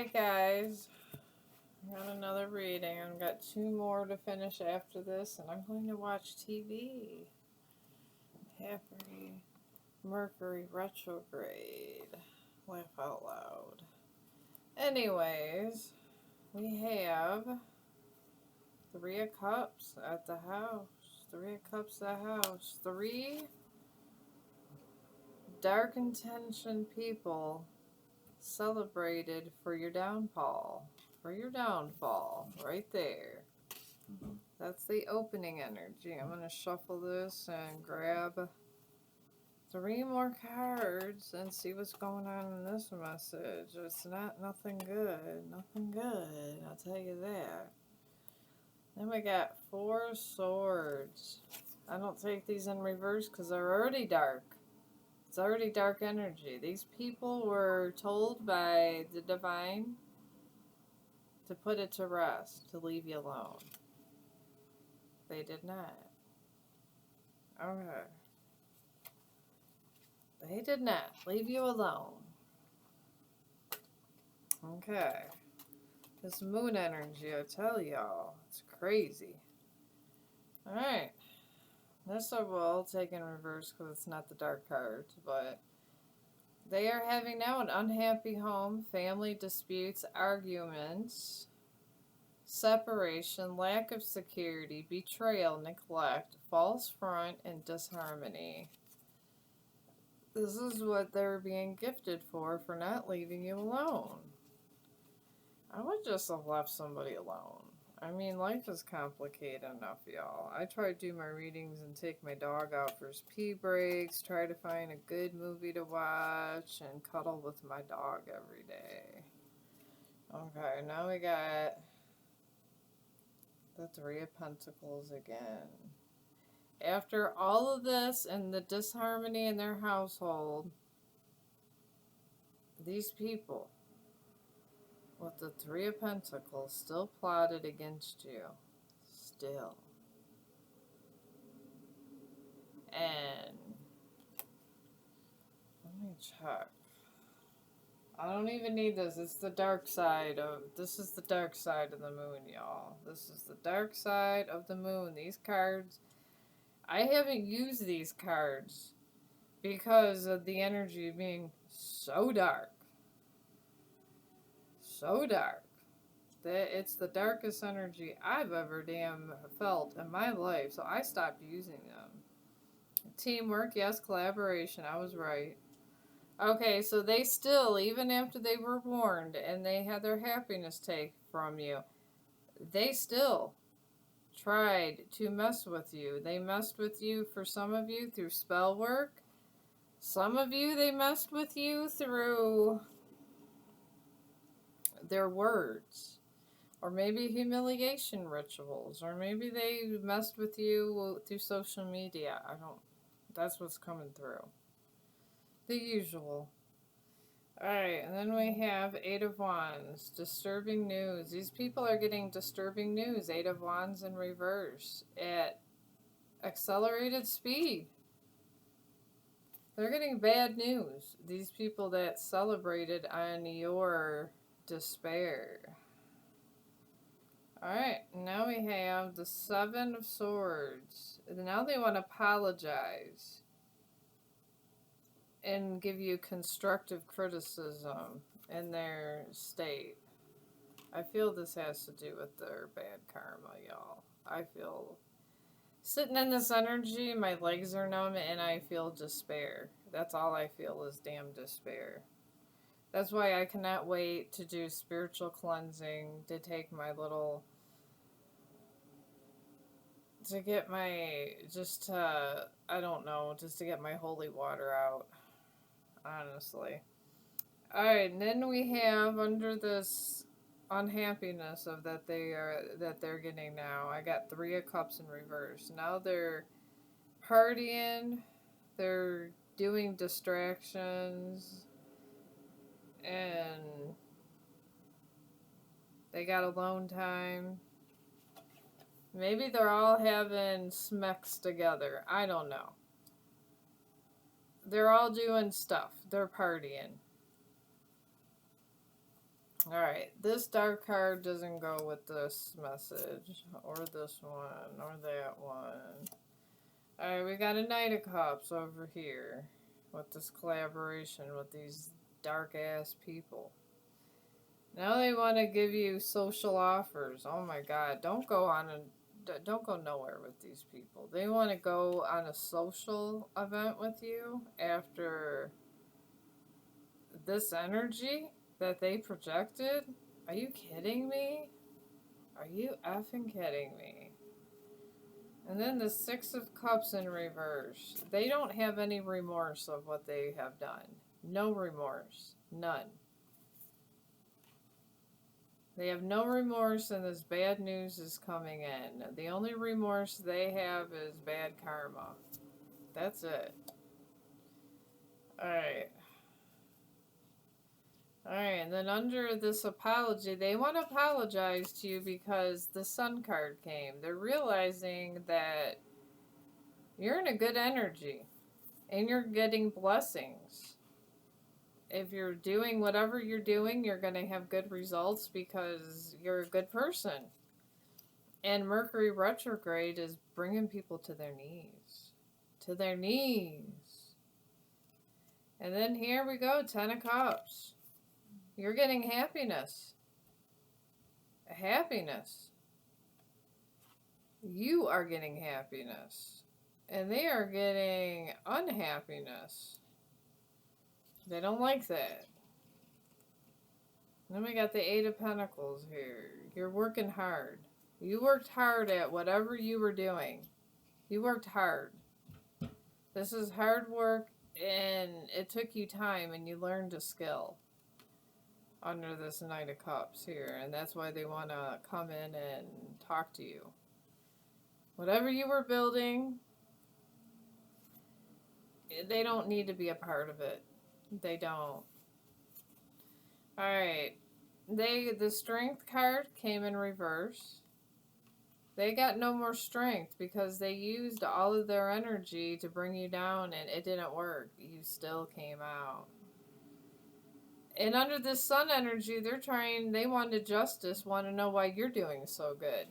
Alright, guys. I got another reading. I've got two more to finish after this, and I'm going to watch TV. Happy Mercury retrograde. Laugh out loud. Anyways, we have Three of Cups at the house. Three of Cups at the house. Three dark intention people celebrated for your downfall. For your downfall. Right there. That's the opening energy. I'm going to shuffle this and grab three more cards and see what's going on in this message. It's nothing good. Nothing good. I'll tell you that. Then we got Four Swords. I don't take these in reverse because they're already dark. It's already dark energy. These people were told by the divine to put it to rest, to leave you alone. They did not. Okay. They did not leave you alone. Okay. This moon energy, I tell y'all, it's crazy. Alright. This I will take in reverse because it's not the dark cards, but they are having now an unhappy home, family disputes, arguments, separation, lack of security, betrayal, neglect, false front, and disharmony. This is what they're being gifted for not leaving you alone. I would just have left somebody alone. I mean, life is complicated enough, y'all. I try to do my readings and take my dog out for his pee breaks, try to find a good movie to watch, and cuddle with my dog every day. Okay, now we got the Three of Pentacles again. After all of this and the disharmony in their household, these people with the Three of Pentacles still plotted against you. Still. And let me check. I don't even need this. It's the dark side of... This is the dark side of the moon, y'all. This is the dark side of the moon. These cards... I haven't used these cards because of the energy being so dark. So dark. That it's the darkest energy I've ever damn felt in my life. So I stopped using them. Teamwork, yes. Collaboration, I was right. Okay, so they still, even after they were warned and they had their happiness taken from you, they still tried to mess with you. They messed with you, for some of you, through spell work. Some of you, they messed with you through their words. Or maybe humiliation rituals. Or maybe they messed with you through social media. That's what's coming through. The usual. Alright, and then we have Eight of Wands. Disturbing news. These people are getting disturbing news. Eight of Wands in reverse. At accelerated speed. They're getting bad news. These people that celebrated on your despair. Alright, now we have the Seven of Swords. Now they want to apologize and give you constructive criticism in their state. I feel this has to do with their bad karma, y'all. I feel... Sitting in this energy, my legs are numb and I feel despair. That's all I feel is damn despair. That's why I cannot wait to do spiritual cleansing, to take my little... To get my... Just to... I don't know, just to get my holy water out. Honestly. Alright, and then we have under this unhappiness of that they're getting now. I got Three of Cups in reverse. Now they're partying, they're doing distractions, and they got alone time. Maybe they're all having smecks together. I don't know. They're all doing stuff. They're partying. Alright, this dark card doesn't go with this message, or this one, or that one. Alright, we got a Knight of Cups over here with this collaboration with these dark ass people. Now they want to give you social offers. Oh my god, don't go nowhere with these people. They want to go on a social event with you after this energy that they projected. Are you kidding me? Are you effing kidding me? And then the Six of Cups in reverse. They don't have any remorse of what they have done. No remorse. None. They have no remorse, and this bad news is coming in. The only remorse they have is bad karma. That's it. Alright. Alright, and then under this apology, they want to apologize to you because the Sun card came. They're realizing that you're in a good energy, and you're getting blessings. If you're doing whatever you're doing, you're going to have good results because you're a good person. And Mercury retrograde is bringing people to their knees. To their knees. And then here we go, Ten of Cups. You're getting happiness. Happiness. You are getting happiness. And they are getting unhappiness. They don't like that. Then we got the Eight of Pentacles here. You're working hard. You worked hard at whatever you were doing. You worked hard. This is hard work, and it took you time, and you learned a skill under this Knight of Cups here. And that's why they want to come in and talk to you. Whatever you were building, they don't need to be a part of it. They don't. Alright. The Strength card came in reverse. They got no more strength because they used all of their energy to bring you down and it didn't work. You still came out. And under this Sun energy, they wanted justice, want to know why you're doing so good.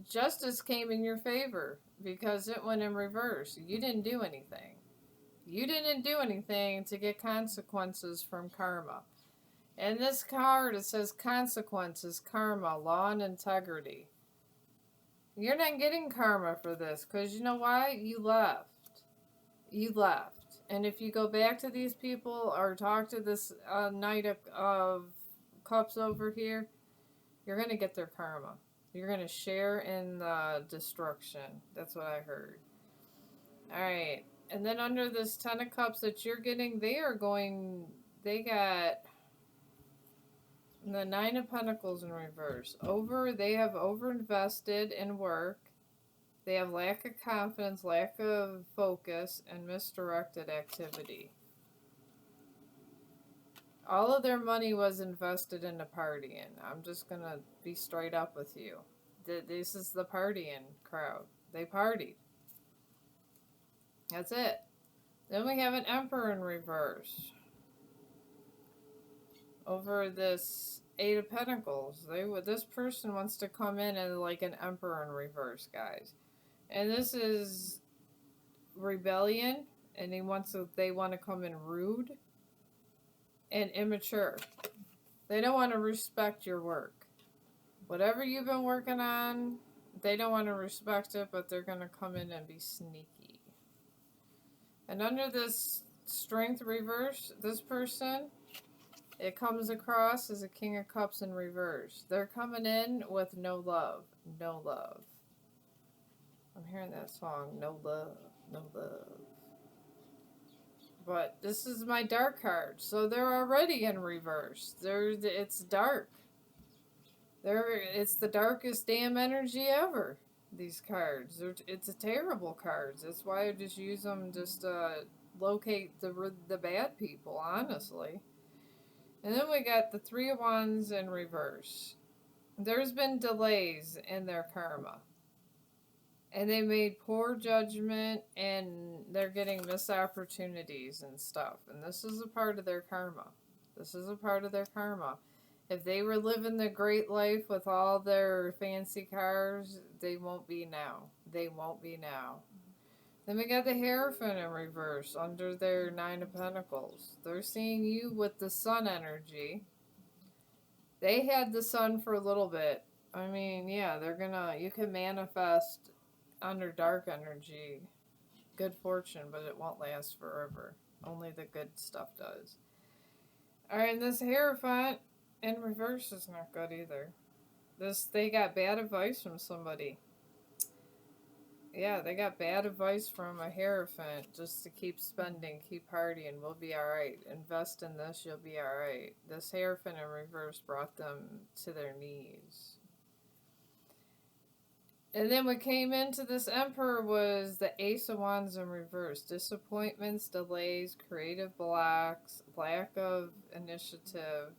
Justice came in your favor because it went in reverse. You didn't do anything. You didn't do anything to get consequences from karma. And this card, it says consequences, karma, law, and integrity. You're not getting karma for this because you know why? You left. You left. And if you go back to these people or talk to this Knight of Cups over here, you're going to get their karma. You're going to share in the destruction. That's what I heard. Alright. And then under this Ten of Cups that you're getting, they got the Nine of Pentacles in reverse. They have overinvested in work. They have lack of confidence, lack of focus, and misdirected activity. All of their money was invested into partying. I'm just going to be straight up with you. This is the partying crowd. They partied. That's it. Then we have an Emperor in reverse. Over this Eight of Pentacles. This person wants to come in as like an Emperor in reverse, guys. And this is rebellion. And they want to come in rude and immature. They don't want to respect your work. Whatever you've been working on, they don't want to respect it, but they're going to come in and be sneaky. And under this Strength reverse, this person, it comes across as a King of Cups in reverse. They're coming in with no love. No love. I'm hearing that song, No Love, No Love. But this is my dark card, so they're already in reverse. It's dark. It's the darkest damn energy ever. These cards, it's a terrible cards. That's why I just use them just to locate the bad people, honestly. And then we got the Three of Wands in reverse. There's been delays in their karma. And they made poor judgment, and they're getting missed opportunities and stuff. And this is a part of their karma. This is a part of their karma. If they were living the great life with all their fancy cars, they won't be now. They won't be now. Then we got the Hierophant in reverse under their Nine of Pentacles. They're seeing you with the sun energy. They had the sun for a little bit. I mean, yeah, you can manifest under dark energy good fortune, but it won't last forever. Only the good stuff does. Alright, and this Hierophant in reverse is not good either. They got bad advice from somebody. Yeah, they got bad advice from a Hierophant just to keep spending, keep partying, we'll be alright. Invest in this, you'll be alright. This Hierophant in reverse brought them to their knees. And then what came into this Emperor was the Ace of Wands in reverse. Disappointments, delays, creative blocks, lack of initiative,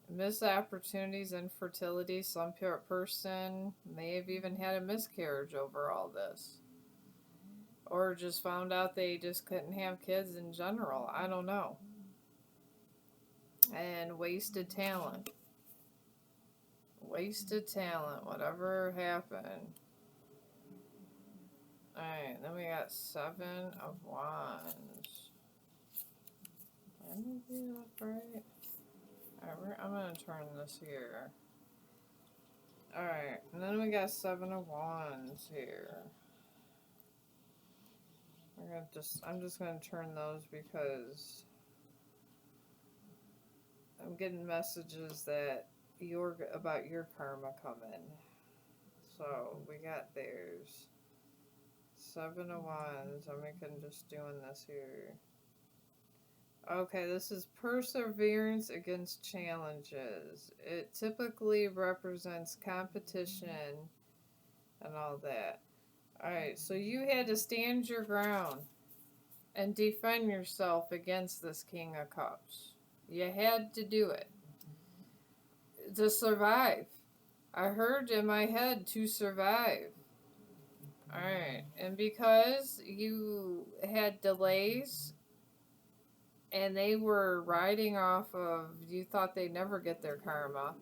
missed opportunities, infertility. Some person may have even had a miscarriage over all this. Or just found out they just couldn't have kids in general. I don't know. And wasted talent. Wasted talent. Whatever happened. Alright, then we got Seven of Wands. Let me do that right. Alright, I'm going to turn this here. Alright, and then we got Seven of Wands here. I'm just going to turn those because I'm getting messages that about your karma coming. So, we got theirs. Seven of Wands. I'm making just doing this here. Okay, this is perseverance against challenges. It typically represents competition and all that. Alright, so you had to stand your ground and defend yourself against this King of Cups. You had to do it. To survive. I heard in my head to survive. Alright, and because you had delays and they were riding off of, you thought they'd never get their karma,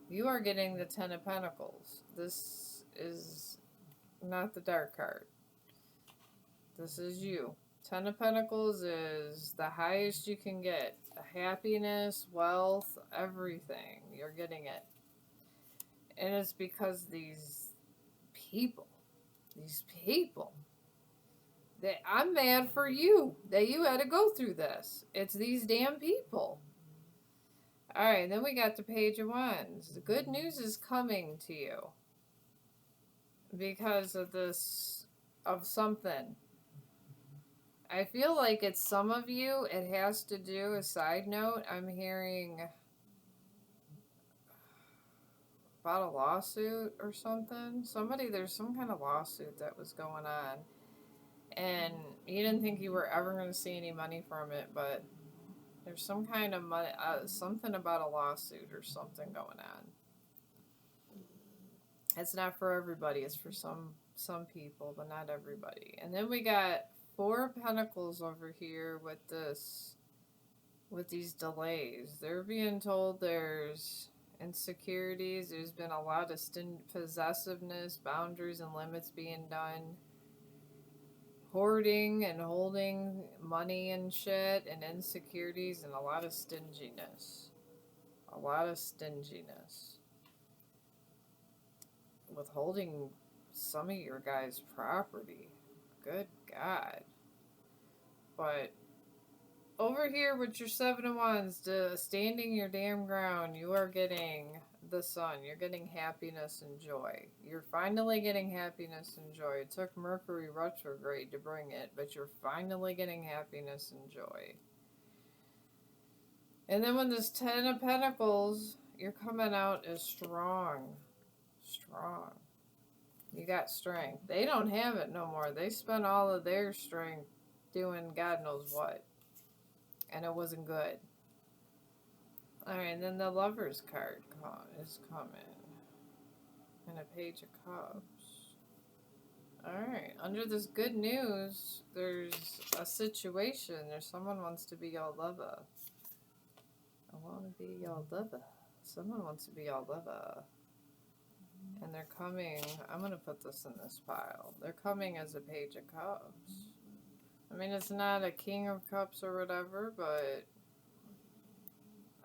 you are getting the Ten of Pentacles. This is not the Dark card. This is you. Ten of Pentacles is the highest you can get. Happiness, wealth, everything. You're getting it. And it's because these people, I'm mad for you that you had to go through this. It's these damn people. Alright, then we got the Page of Wands. The good news is coming to you. Because of this, of something. I feel like it's some of you, it has to do, a side note, I'm hearing about a lawsuit or something. There's some kind of lawsuit that was going on. And you didn't think you were ever going to see any money from it, but there's some kind of money, something about a lawsuit or something going on. It's not for everybody, it's for some people, but not everybody. And then we got Four of Pentacles over here with these delays. They're being told there's insecurities, there's been a lot of possessiveness, boundaries and limits being done. Hoarding and holding money and shit and insecurities and a lot of stinginess. A lot of stinginess. Withholding some of your guys' property. Good God. But over here with your Seven of Wands, standing your damn ground, you are getting the sun. You're getting happiness and joy. You're finally getting happiness and joy. It took Mercury retrograde to bring it, but you're finally getting happiness and joy. And then when this Ten of Pentacles, you're coming out as strong. Strong. You got strength. They don't have it no more. They spent all of their strength doing God knows what. And it wasn't good. Alright, and then the Lover's card is coming. And a Page of Cups. Alright, under this good news, there's a situation. There's someone wants to be your lover. I want to be your lover. Someone wants to be your lover. And they're coming, I'm going to put this in this pile. They're coming as a Page of Cups. I mean, it's not a King of Cups or whatever, but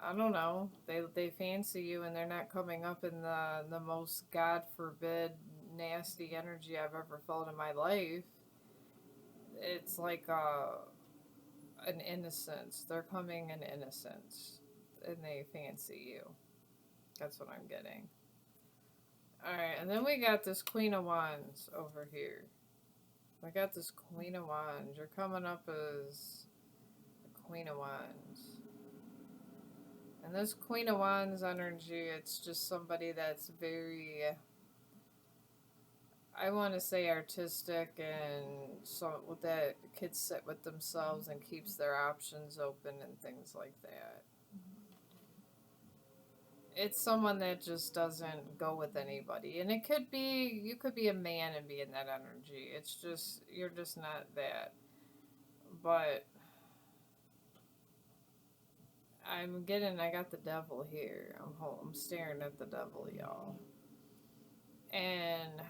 I don't know. They fancy you, and they're not coming up in the most God forbid nasty energy I've ever felt in my life. It's like an innocence. They're coming in innocence, and they fancy you. That's what I'm getting. Alright, and then we got this Queen of Wands over here. I got this Queen of Wands. You're coming up as the Queen of Wands. And this Queen of Wands energy, it's just somebody that's very, I want to say artistic, and so that could sit with themselves and keeps their options open and things like that. It's someone that just doesn't go with anybody. And it could be, you could be a man and be in that energy. It's just, you're just not that. But I got the devil here. I'm staring at the devil, y'all. And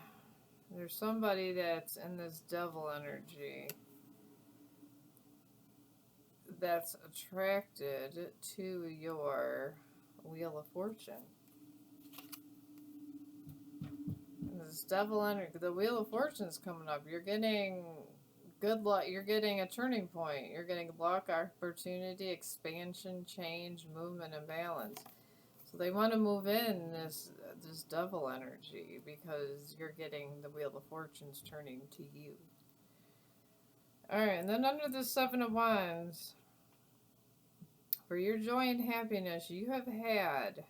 there's somebody that's in this devil energy that's attracted to your Wheel of Fortune. And this devil energy, the Wheel of Fortune's coming up. You're getting good luck. You're getting a turning point. You're getting luck, opportunity, expansion, change, movement, and balance. So they want to move in this devil energy because you're getting the Wheel of Fortune's turning to you. Alright, and then under the Seven of Wands, for your joy and happiness, you have had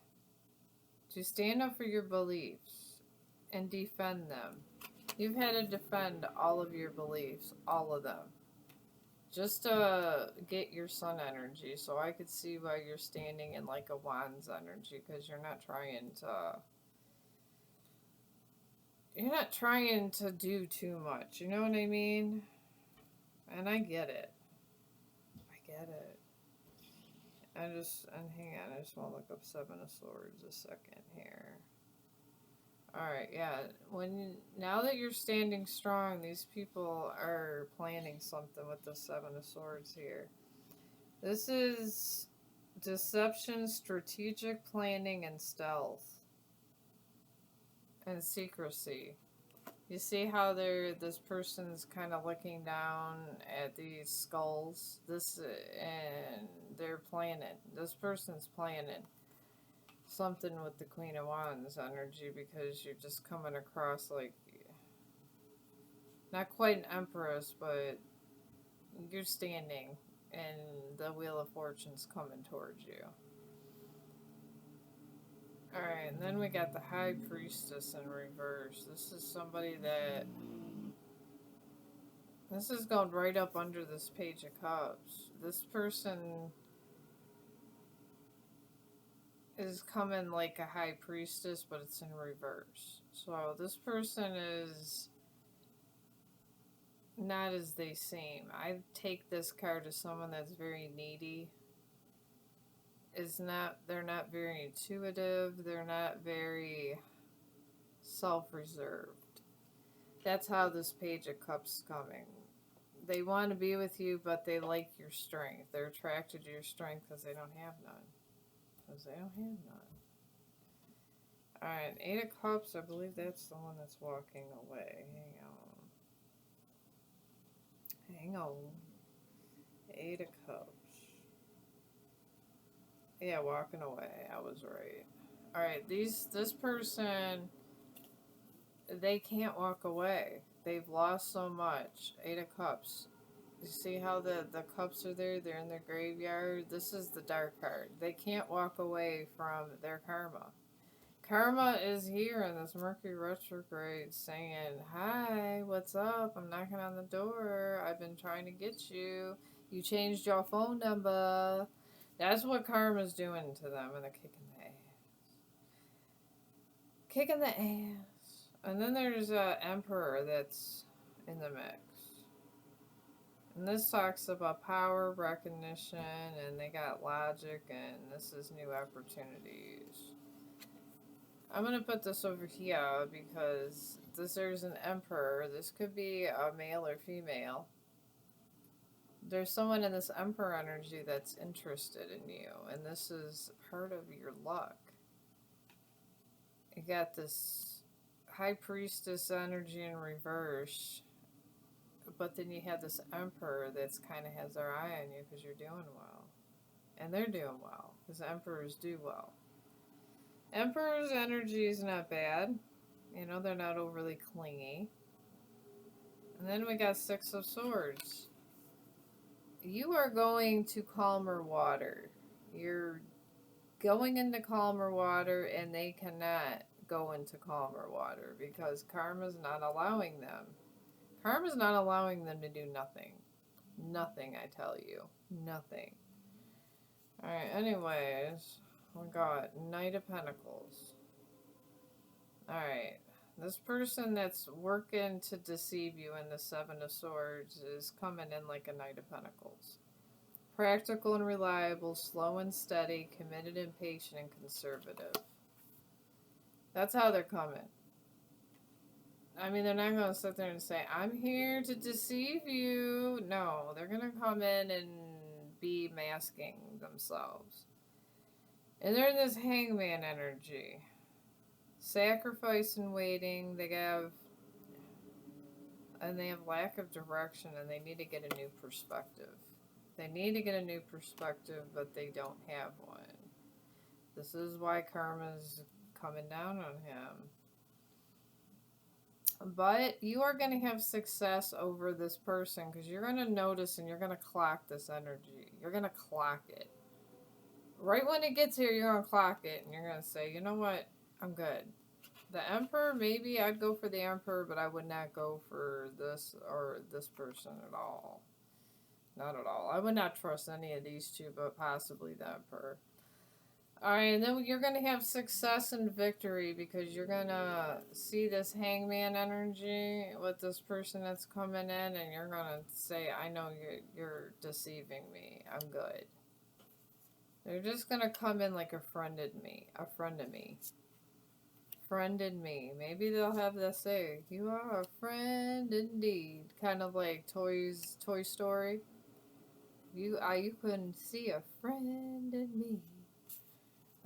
to stand up for your beliefs and defend them. You've had to defend all of your beliefs, all of them. Just to get your sun energy, so I could see why you're standing in like a Wands energy, because you're not trying to do too much, you know what I mean? And I get it. And hang on, I just want to look up Seven of Swords a second here. Alright, yeah. Now that you're standing strong, these people are planning something with the Seven of Swords here. This is deception, strategic planning, and stealth. And secrecy. You see how this person's kind of looking down at these skulls? And they're planning. This person's planning something with the Queen of Wands energy, because you're just coming across like, not quite an empress, but you're standing and the Wheel of Fortune's coming towards you. Alright, and then we got the High Priestess in reverse. This is somebody that... This is going right up under this Page of Cups. This person is coming like a High Priestess, but it's in reverse. So this person is not as they seem. I take this card as someone that's very needy. They're not very intuitive. They're not very self-reserved. That's how this Page of Cups is coming. They want to be with you, but they like your strength. They're attracted to your strength because they don't have none. Alright, Eight of Cups, I believe that's the one that's walking away. Hang on. Eight of Cups. Yeah, walking away. I was right. Alright, this person, they can't walk away. They've lost so much. Eight of Cups. You see how the cups are there? They're in their graveyard. This is the dark card. They can't walk away from their karma. Karma is here in this Mercury retrograde saying, hi, what's up? I'm knocking on the door. I've been trying to get you. You changed your phone number. That's what karma's doing to them, and they're kicking the ass. Kicking the ass. And then there's an Emperor that's in the mix. And this talks about power, recognition, and they got logic, and this is new opportunities. I'm going to put this over here because there's an emperor. This could be a male or female. There's someone in this emperor energy that's interested in you, and this is part of your luck. You got this high priestess energy in reverse, but then you have this emperor that's kind of has their eye on you because you're doing well. And they're doing well, because emperors do well. Emperor's energy is not bad. You know, they're not overly clingy. And then we got Six of Swords. You are going to calmer water. You're going into calmer water, and they cannot go into calmer water because karma's not allowing them. Karma's not allowing them to do nothing. Nothing, I tell you. Nothing. Alright, anyways, we got Knight of Pentacles. Alright, this person that's working to deceive you in the Seven of Swords is coming in like a Knight of Pentacles. Practical and reliable, slow and steady, committed and patient and conservative. That's how they're coming. I mean, they're not going to sit there and say, I'm here to deceive you. No, they're going to come in and be masking themselves. And they're in this hangman energy. Sacrifice and waiting. They have lack of direction, and they need to get a new perspective. They need to get a new perspective, but they don't have one. This is why karma's coming down on him. But you are going to have success over this person because you're going to notice and you're going to clock this energy. You're going to clock it. Right when it gets here, you're going to clock it and you're going to say, you know what? I'm good. The Emperor, maybe I'd go for the Emperor, but I would not go for this or this person at all. Not at all. I would not trust any of these two, but possibly the Emperor. Alright, and then you're going to have success and victory because you're going to see this hangman energy with this person that's coming in, and you're going to say, I know you're deceiving me. I'm good. They're just going to come in like a friend of me. Friended me. Maybe they'll have this say, you are a friend indeed. Kind of like Toy Story. You couldn't see a friend in me.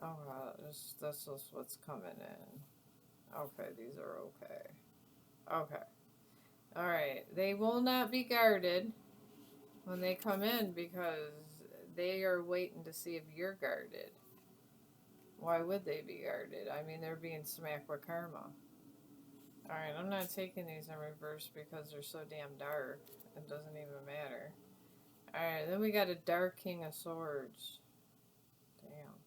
Oh, that's just what's coming in. Okay, these are okay. Okay. Alright, they will not be guarded when they come in because they are waiting to see if you're guarded. Why would they be guarded? I mean, they're being smacked with karma. Alright, I'm not taking these in reverse because they're so damn dark. It doesn't even matter. Alright, then we got a Dark King of Swords. Damn.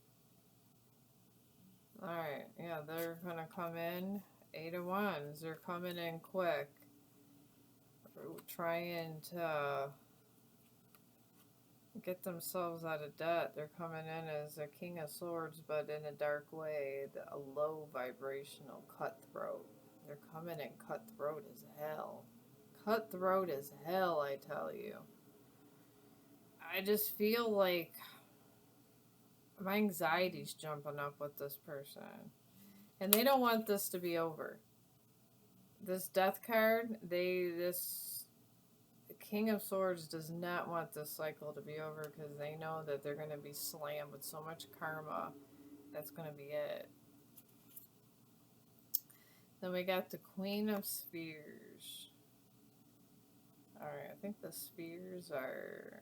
Alright, yeah, they're gonna come in. 8 of Wands. They're coming in quick. Trying to get themselves out of debt. They're coming in as a King of Swords, but in a dark way. A low vibrational cutthroat. They're coming in cutthroat as hell. Cutthroat as hell, I tell you. I just feel like my anxiety's jumping up with this person. And they don't want this to be over. This Death card, this King of Swords does not want this cycle to be over because they know that they're going to be slammed with so much karma. That's going to be it. Then we got the Queen of Spears. Alright, I think the Spears are...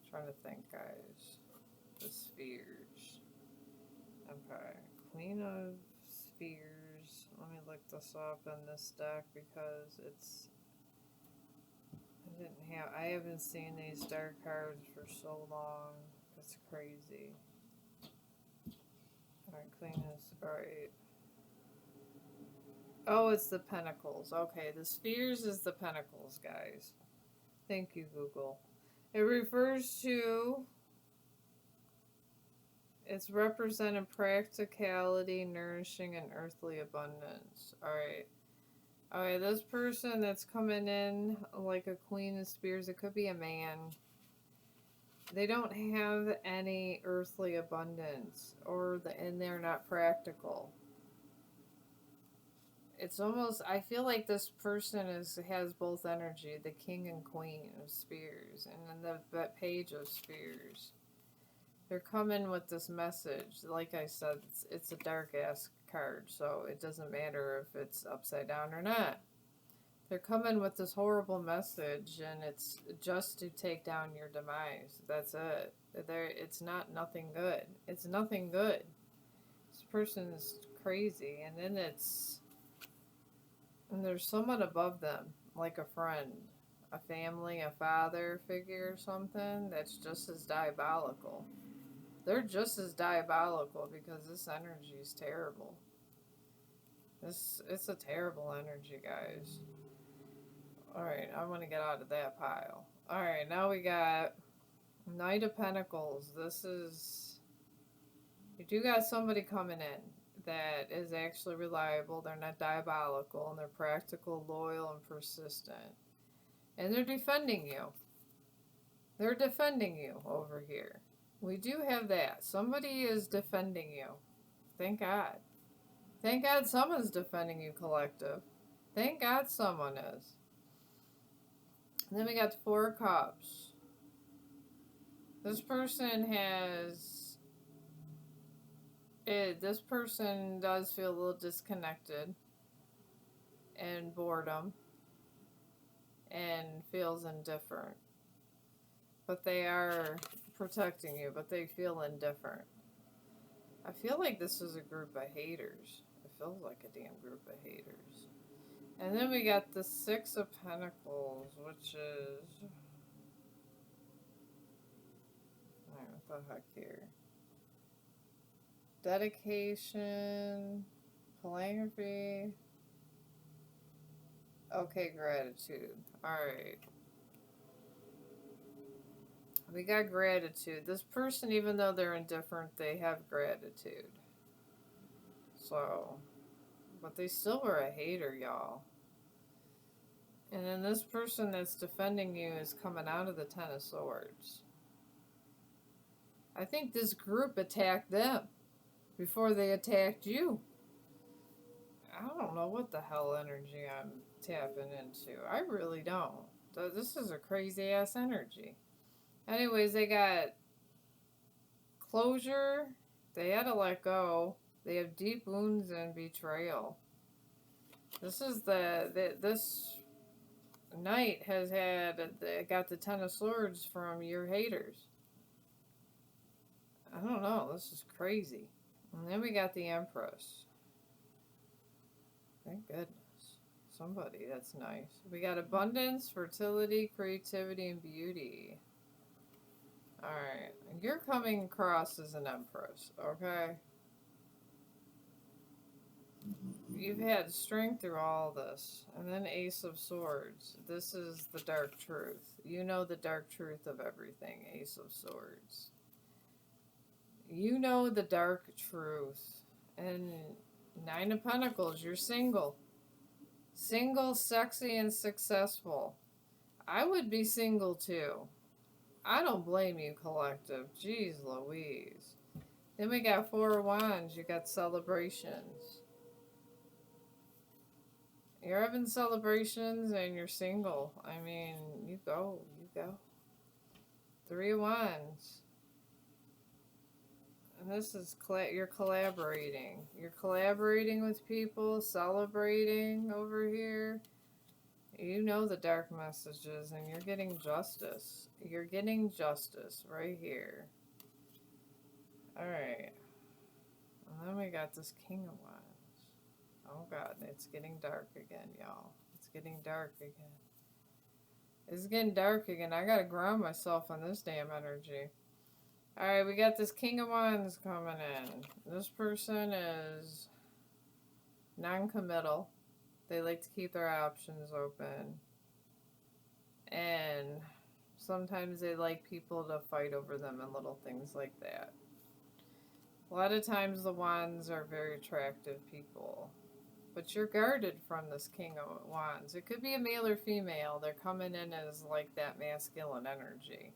I'm trying to think, guys. The Spears. Okay. Queen of Spears. Let me look this up in this deck because it's... I haven't seen these dark cards for so long. It's crazy. Alright, Queen is... Alright. Oh, it's the Pentacles. Okay, the Spheres is the Pentacles, guys. Thank you, Google. It refers to... It's representing practicality, nourishing, and earthly abundance. Alright. Okay, this person that's coming in like a Queen of Spears, it could be a man. They don't have any earthly abundance, and they're not practical. It's almost, I feel like this person has both energy, the King and Queen of Spears, and then the Page of Spears. They're coming with this message. Like I said, it's a dark ass card, so it doesn't matter if it's upside down or not. They're coming with this horrible message, and it's just to take down your demise. That's it. It's not nothing good. It's nothing good. This person's crazy, and then and there's someone above them, like a friend, a family, a father figure or something that's just as diabolical. They're just as diabolical because this energy is terrible. It's a terrible energy, guys. Alright, I want to get out of that pile. Alright, now we got Knight of Pentacles. You do got somebody coming in that is actually reliable. They're not diabolical, and they're practical, loyal, and persistent. And they're defending you. They're defending you over here. We do have that. Somebody is defending you. Thank God. Thank God someone's defending you, collective. Thank God someone is. And then we got the Four of Cups. This person this person does feel a little disconnected and boredom and feels indifferent. But they are protecting you, but they feel indifferent. I feel like this is a group of haters. It feels like a damn group of haters. And then we got the Six of Pentacles, which is... what the heck here? Dedication, philanthropy. Okay, gratitude. Alright. We got gratitude. This person, even though they're indifferent, they have gratitude. So, but they still were a hater, y'all. And then this person that's defending you is coming out of the Ten of Swords. I think this group attacked them before they attacked you. I don't know what the hell energy I'm tapping into. I really don't. This is a crazy ass energy. Anyways, they got closure. They had to let go. They have deep wounds and betrayal. This knight has got the Ten of Swords from your haters. I don't know. This is crazy. And then we got the Empress. Thank goodness. Somebody that's nice. We got abundance, fertility, creativity, and beauty. Alright. You're coming across as an Empress, okay? You've had strength through all this. And then Ace of Swords. This is the dark truth. You know the dark truth of everything, Ace of Swords. You know the dark truth. And Nine of Pentacles, you're single. Single, sexy, and successful. I would be single too. I don't blame you, collective. Jeez Louise. Then we got Four of Wands. You got celebrations. You're having celebrations and you're single. I mean, you go. Three of Wands. And this is, you're collaborating. You're collaborating with people, celebrating over here. You know the dark messages and you're getting justice. You're getting justice right here. Alright. And then we got this King of Wands. Oh God, it's getting dark again, y'all. It's getting dark again. It's getting dark again. I gotta ground myself on this damn energy. Alright, we got this King of Wands coming in. This person is non-committal. They like to keep their options open. And sometimes they like people to fight over them and little things like that. A lot of times the Wands are very attractive people. But you're guarded from this King of Wands. It could be a male or female. They're coming in as like that masculine energy.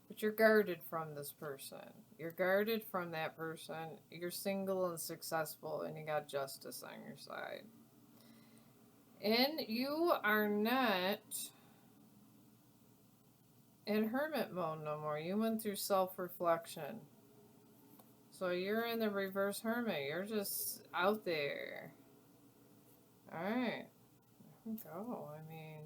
But you're guarded from this person. You're guarded from that person. You're single and successful, and you got justice on your side. And you are not in hermit mode no more. You went through self-reflection. So you're in the reverse hermit. You're just out there. Alright. There we go. I mean,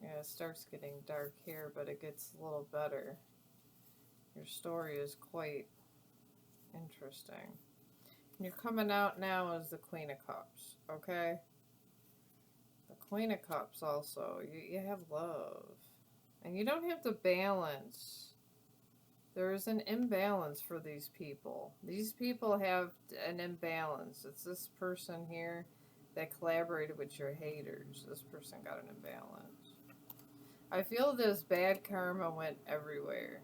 yeah, it starts getting dark here, but it gets a little better. Your story is quite interesting. And you're coming out now as the Queen of Cups, okay? The Queen of Cups also. You have love. And you don't have to balance. There is an imbalance for these people. These people have an imbalance. It's this person here that collaborated with your haters. This person got an imbalance. I feel this bad karma went everywhere.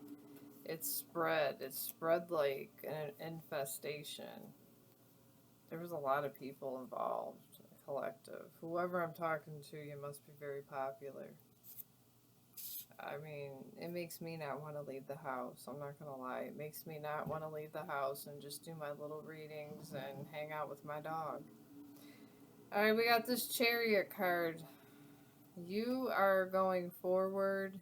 It spread. It spread like an infestation. There was a lot of people involved. A collective. Whoever I'm talking to, you must be very popular. I mean, it makes me not want to leave the house. I'm not going to lie. It makes me not want to leave the house and just do my little readings and hang out with my dog. Alright, we got this Chariot card. You are going forward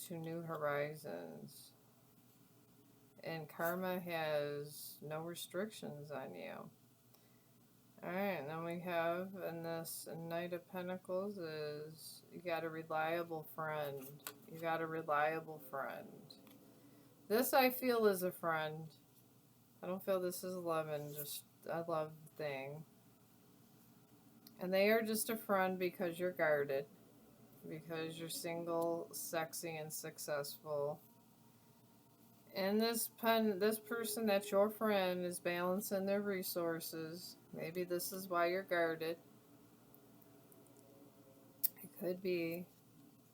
to new horizons. And karma has no restrictions on you. Alright, and then we have, in this Knight of Pentacles, is you got a reliable friend. You got a reliable friend. This I feel is a friend. I don't feel this is 11, just a love thing. And they are just a friend because you're guarded. Because you're single, sexy, and successful. And this person that's your friend is balancing their resources. Maybe this is why you're guarded. It could be.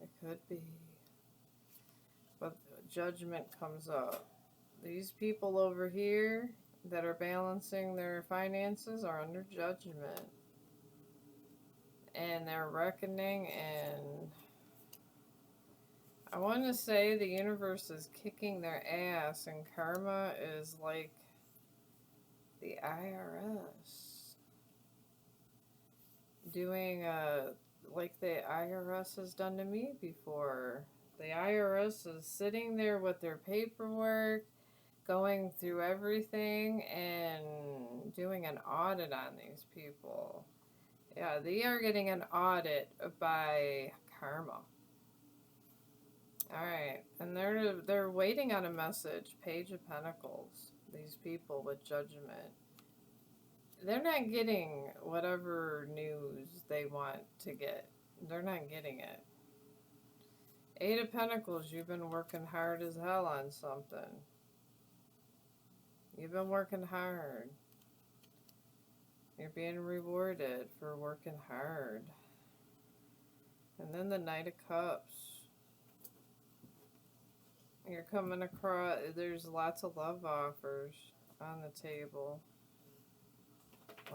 It could be. But judgment comes up. These people over here that are balancing their finances are under judgment. And they're reckoning, and I want to say the universe is kicking their ass, and karma is like the IRS. Doing like the IRS has done to me before. The IRS is sitting there with their paperwork, going through everything, and doing an audit on these people. Yeah, they are getting an audit by karma. Alright, and they're waiting on a message. Page of Pentacles. These people with judgment. They're not getting whatever news they want to get. They're not getting it. Eight of Pentacles, you've been working hard as hell on something. You've been working hard. You're being rewarded for working hard. And then the Knight of Cups. You're coming across, there's lots of love offers on the table. A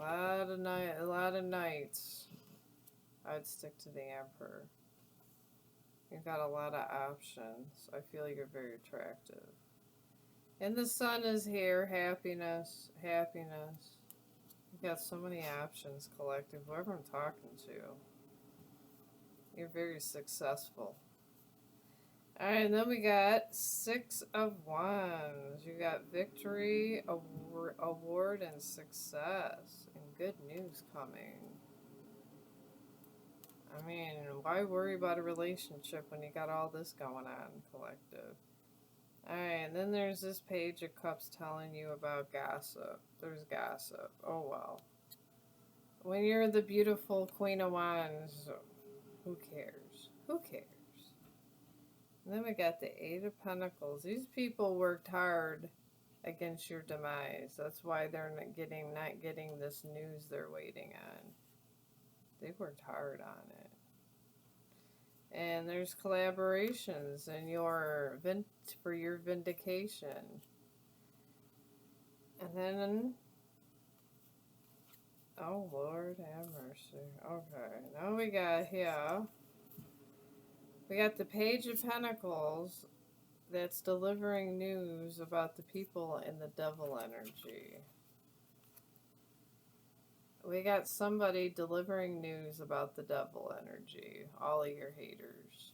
lot of knights. I'd stick to the Emperor. You've got a lot of options. I feel you're very attractive. And the Sun is here. Happiness. Happiness. You've got so many options, collective. Whoever I'm talking to. You're very successful. Alright, and then we got Six of Wands. You got victory, award, and success. And good news coming. I mean, why worry about a relationship when you got all this going on, collective? Alright, and then there's this Page of Cups telling you about gossip. There's gossip. Oh well. When you're the beautiful Queen of Wands, who cares? Who cares? And then we got the Eight of Pentacles. These people worked hard against your demise. That's why they're not getting this news they're waiting on. They worked hard on it. And there's collaborations and for your vindication. And then Oh, Lord have mercy. Okay, now we got here. We got the Page of Pentacles that's delivering news about the people in the devil energy. We got somebody delivering news about the devil energy. All of your haters.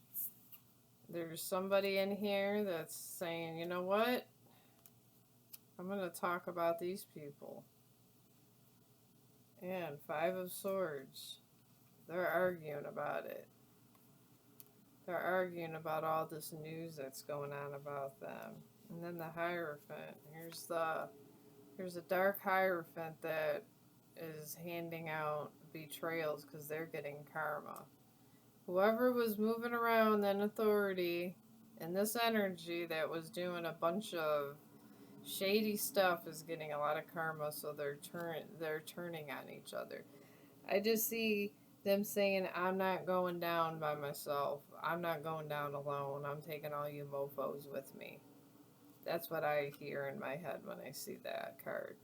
There's somebody in here that's saying, you know what? I'm going to talk about these people. And Five of Swords. They're arguing about it. They're arguing about all this news that's going on about them. And then the Hierophant. Here's a dark Hierophant that is handing out betrayals because they're getting karma. Whoever was moving around in authority in this energy that was doing a bunch of shady stuff is getting a lot of karma, so they're turning on each other. I just see them saying, I'm not going down by myself. I'm not going down alone. I'm taking all you mofos with me. That's what I hear in my head when I see that card.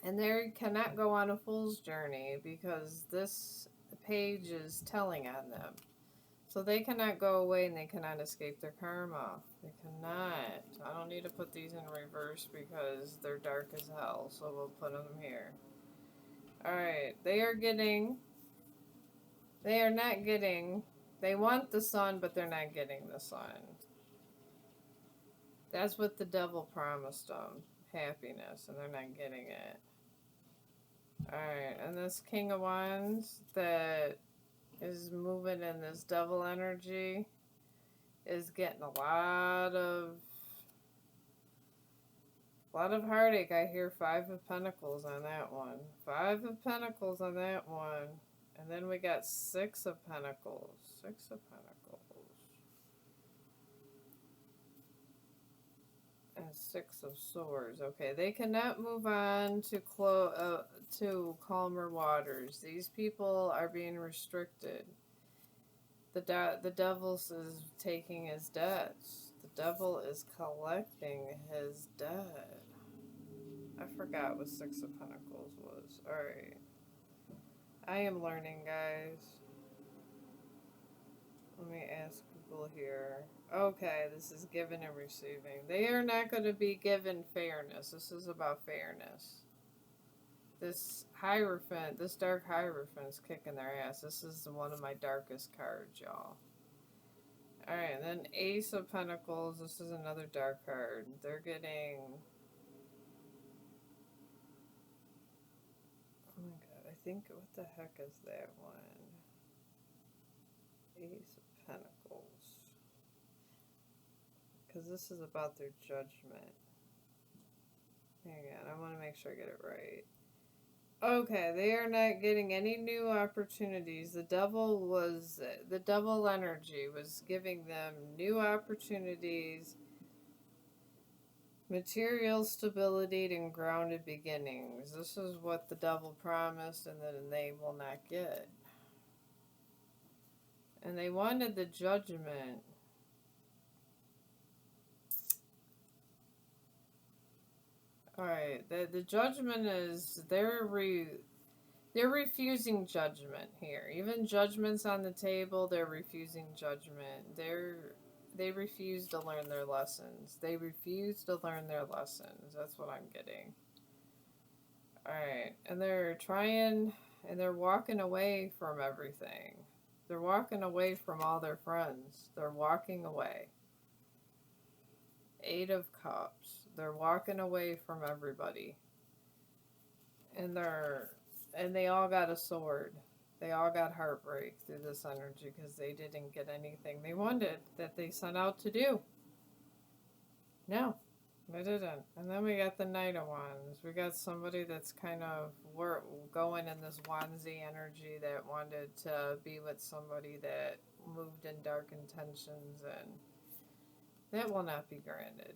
And they cannot go on a fool's journey because this page is telling on them. So they cannot go away and they cannot escape their karma. They cannot. I don't need to put these in reverse because they're dark as hell. So we'll put them here. Alright. They are not getting. They want the sun, but they're not getting the sun. That's what the devil promised them. Happiness. And they're not getting it. Alright. And this King of Wands that is moving in this devil energy is getting a lot of heartache. I hear Five of Pentacles on that one. Five of Pentacles on that one. And then we got Six of Pentacles. Six of Pentacles. And Six of Swords. Okay, they cannot move on to calmer waters. These people are being restricted. The devil is taking his debts. The devil is collecting his debt. I forgot what Six of Pentacles was. Alright. I am learning, guys. Let me ask Google here. Okay, this is giving and receiving. They are not going to be given fairness. This is about fairness. This Hierophant, this dark Hierophant is kicking their ass. This is one of my darkest cards, y'all. Alright, then Ace of Pentacles. This is another dark card. They're getting... Oh my god, I think, what the heck is that one? Ace of Pentacles. Because this is about their judgment. Hang on, I want to make sure I get it right. Okay, they are not getting any new opportunities. The devil energy was giving them new opportunities, material stability, and grounded beginnings. This is what the devil promised, and then they will not get. And they wanted the judgment. Alright, the judgment is, they're refusing judgment here. Even judgment's on the table, they're refusing judgment. They refuse to learn their lessons. They refuse to learn their lessons. That's what I'm getting. Alright, and they're trying, and they're walking away from everything. They're walking away from all their friends. They're walking away. Eight of Cups. They're walking away from everybody. And they all got a sword. They all got heartbreak through this energy because they didn't get anything they wanted that they set out to do. No, they didn't. And then we got the Knight of Wands. We got somebody that's kind of going in this Wandsy energy that wanted to be with somebody that moved in dark intentions, and that will not be granted.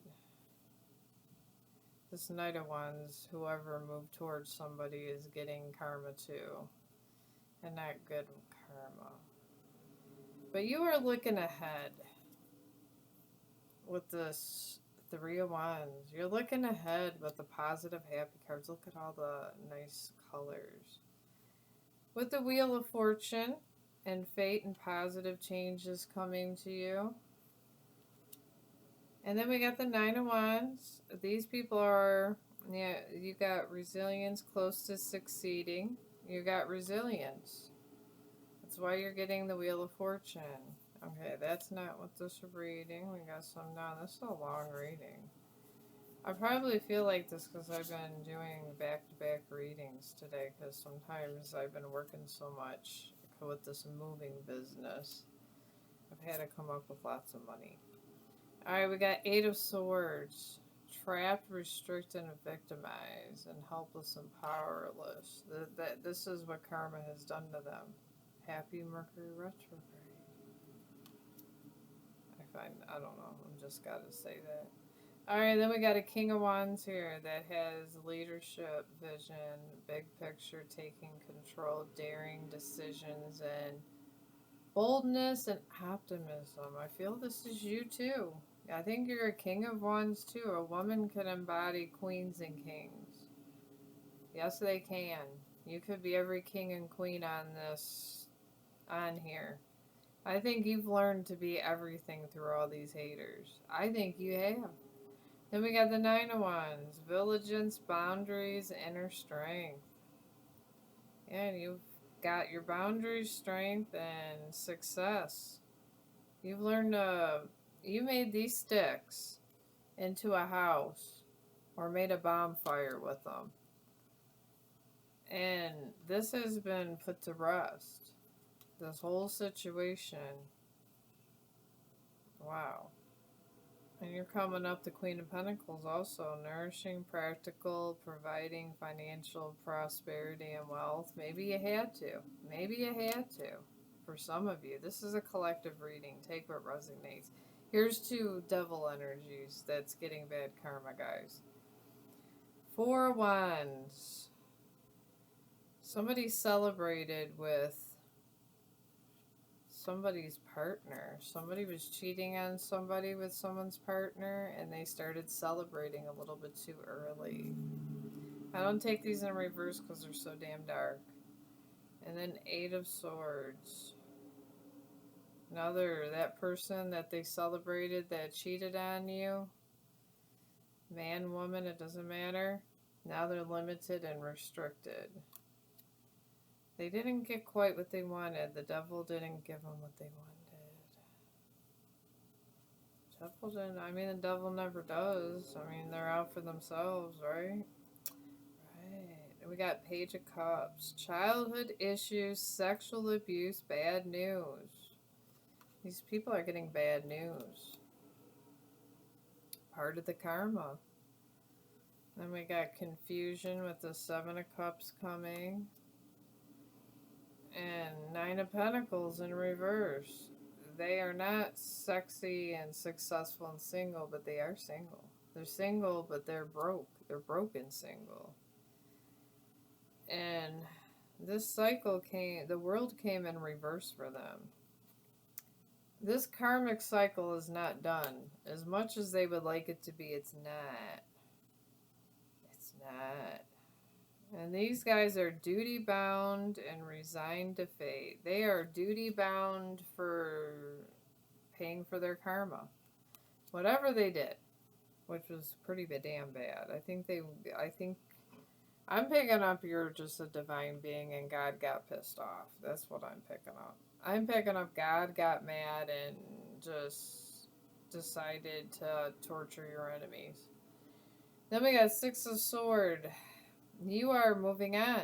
This Knight of Wands, whoever moved towards somebody is getting karma too. And not good karma. But you are looking ahead with this Three of Wands. You're looking ahead with the positive, happy cards. Look at all the nice colors. With the Wheel of Fortune and fate and positive changes coming to you. And then we got the Nine of Wands. These people are, yeah, you got resilience close to succeeding. You got resilience. That's why you're getting the Wheel of Fortune. Okay, that's not what this is reading. We got some now. This is a long reading. I probably feel like this because I've been doing back-to-back readings today because sometimes I've been working so much with this moving business. I've had to come up with lots of money. Alright, we got Eight of Swords. Trapped, restricted, and victimized, and helpless and powerless. This is what karma has done to them. Happy Mercury retrograde. I don't know. I'm just gotta say that. Alright, then we got a King of Wands here that has leadership, vision, big picture, taking control, daring decisions, and boldness and optimism. I feel this is you too. I think you're a King of Wands too. A woman can embody queens and kings. Yes, they can. You could be every king and queen on here. I think you've learned to be everything through all these haters. I think you have. Then we got the Nine of Wands. Vigilance, boundaries, inner strength. And you've got your boundaries, strength, and success. You've learned you made these sticks into a house or made a bonfire with them. And this has been put to rest. This whole situation. Wow. And you're coming up the Queen of Pentacles also. Nourishing, practical, providing financial prosperity and wealth. Maybe you had to. Maybe you had to. For some of you. This is a collective reading. Take what resonates. Here's two devil energies that's getting bad karma, guys. Four of Wands. Somebody celebrated with somebody's partner. Somebody was cheating on somebody with someone's partner, and they started celebrating a little bit too early. I don't take these in reverse because they're so damn dark. And then Eight of Swords. Another, that person that they celebrated that cheated on you, man, woman, it doesn't matter. Now they're limited and restricted. They didn't get quite what they wanted. The devil didn't give them what they wanted. Devil didn't, I mean, the devil never does. I mean, they're out for themselves, right? Right. We got Page of Cups. Childhood issues, sexual abuse, bad news. These people are getting bad news. Part of the karma. Then we got confusion with the Seven of Cups coming. And Nine of Pentacles in reverse. They are not sexy and successful and single, but they are single. They're single, but they're broke. They're broken single. And this cycle came, the world came in reverse for them. This karmic cycle is not done. As much as they would like it to be, it's not. It's not. And these guys are duty bound and resigned to fate. They are duty bound for paying for their karma. Whatever they did, which was pretty damn bad. I'm picking up you're just a divine being and God got pissed off. That's what I'm picking up. I'm picking up God got mad and just decided to torture your enemies. Then we got Six of Swords. You are moving on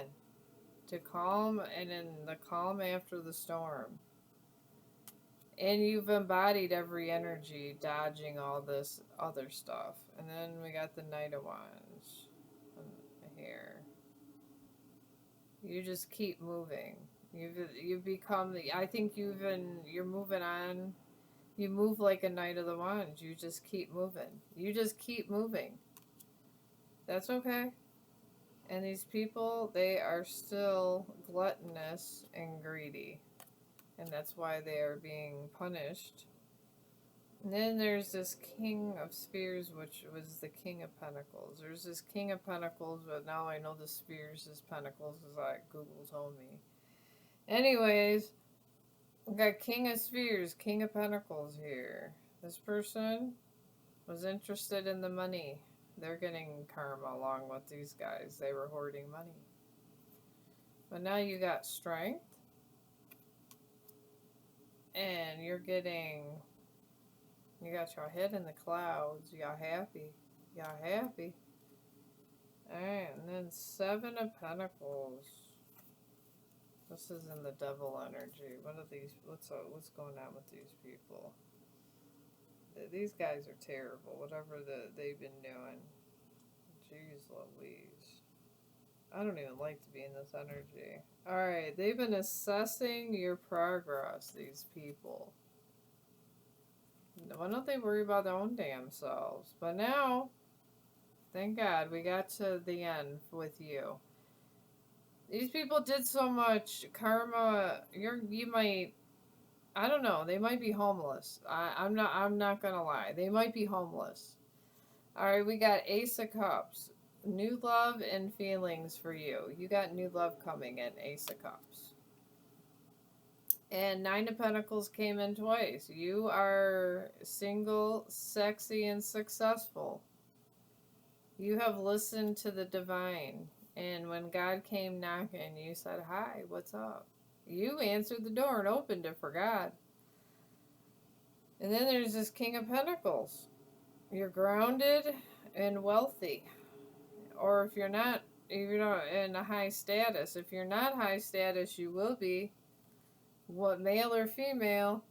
to calm and in the calm after the storm. And you've embodied every energy, dodging all this other stuff. And then we got the Knight of Wands here. You just keep moving. You've become the, I think you're moving on. You move like a Knight of the Wands. You just keep moving. You just keep moving. That's okay. And these people, they are still gluttonous and greedy. And that's why they are being punished And then there's this King of Spheres, which was the King of Pentacles. There's this King of Pentacles, but now I know the Spheres is Pentacles, as Google told me. Anyways, we got King of Spheres, King of Pentacles here. This person was interested in the money. They're getting karma along with these guys. They were hoarding money. But now you got strength. And you're getting... You got your head in the clouds. You got happy. You got happy. Alright, and then Seven of Pentacles. This is in the devil energy. What are these? What's going on with these people? These guys are terrible. Whatever they've been doing. Jeez Louise. I don't even like to be in this energy. Alright, they've been assessing your progress, these people. Why don't they worry about their own damn selves? But now, thank God, we got to the end with you. These people did so much karma. You might, I don't know. They might be homeless. I'm not gonna lie. They might be homeless. All right, we got Ace of Cups. New love and feelings for you. You got new love coming in, Ace of Cups. And Nine of Pentacles came in twice. You are single, sexy, and successful. You have listened to the divine. And when God came knocking, you said, hi, what's up? You answered the door and opened it for God. And then there's this King of Pentacles. You're grounded and wealthy. Or if you're not, in a high status. If you're not high status, you will be. What, male or female,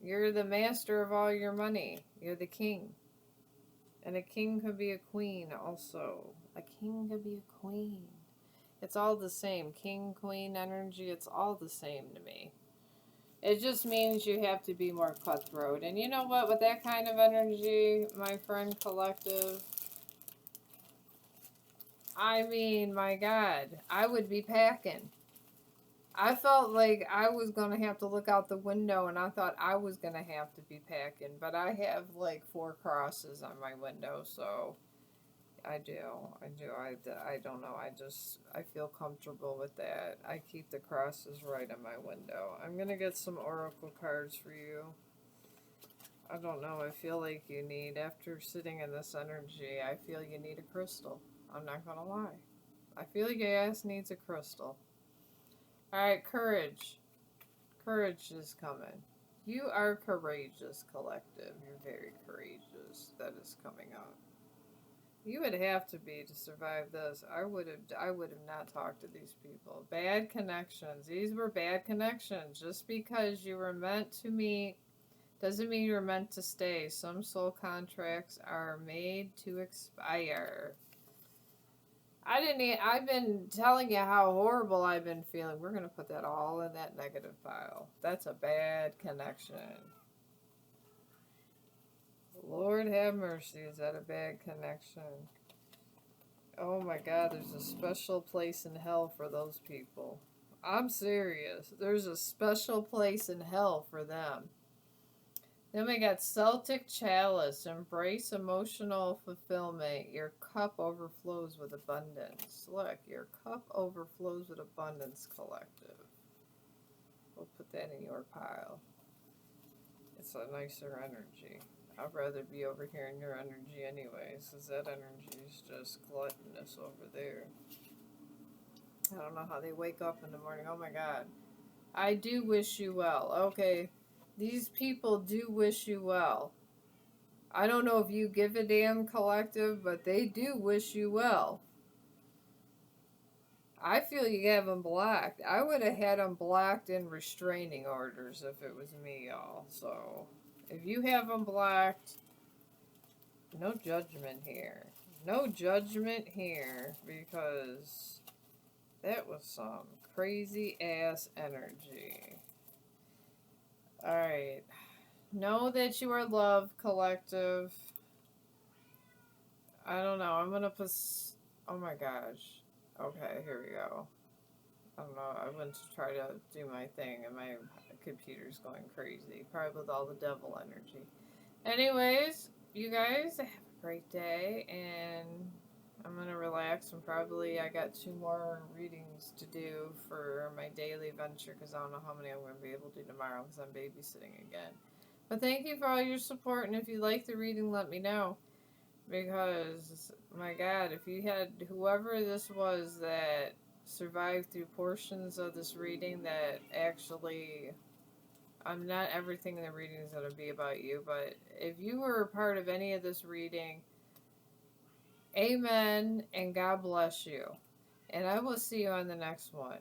you're the master of all your money. You're the king. And a king could be a queen also. A king could be a queen. It's all the same. King, queen energy, it's all the same to me. It just means you have to be more cutthroat. And you know what? With that kind of energy, my friend collective, I mean, my God, I would be packing. I felt like I was going to have to look out the window, and I thought I was going to have to be packing. But I have like 4 crosses on my window, so I do. I don't know. I feel comfortable with that. I keep the crosses right on my window. I'm going to get some oracle cards for you. I don't know. I feel like you need, after sitting in this energy, I feel you need a crystal. I'm not going to lie. I feel your ass needs a crystal. Alright, courage. Courage is coming. You are courageous, collective. You're very courageous. That is coming up. You would have to be to survive this. I would have not talked to these people. Bad connections. These were bad connections. Just because you were meant to meet doesn't mean you're meant to stay. Some soul contracts are made to expire. I've been telling you how horrible I've been feeling. We're going to put that all in that negative pile. That's a bad connection. Lord have mercy. Is that a bad connection? Oh my God, there's a special place in hell for those people. I'm serious. There's a special place in hell for them. Then we got Celtic Chalice. Embrace emotional fulfillment. Your cup overflows with abundance. Look, your cup overflows with abundance, collective. We'll put that in your pile. It's a nicer energy. I'd rather be over here in your energy anyways, because that energy is just gluttonous over there. I don't know how they wake up in the morning. Oh my God. I do wish you well. Okay. These people do wish you well. I don't know if you give a damn, collective, but they do wish you well. I feel you have them blocked. I would have had them blocked in restraining orders if it was me, y'all. So, if you have them blocked, no judgment here. No judgment here, because that was some crazy ass energy. Alright. Know that you are loved, collective. I don't know. I'm gonna put... Oh my gosh. Okay, here we go. I don't know. I went to try to do my thing, and my computer's going crazy. Probably with all the devil energy. Anyways, you guys have a great day, and I'm gonna relax, and probably I got 2 more readings to do for my daily venture because I don't know how many I'm gonna be able to do tomorrow because I'm babysitting again. But thank you for all your support, and if you like the reading, let me know. Because, my God, if you had whoever this was that survived through portions of this reading that actually, I'm not everything in the reading is going to be about you, but if you were a part of any of this reading, amen and God bless you. And I will see you on the next one.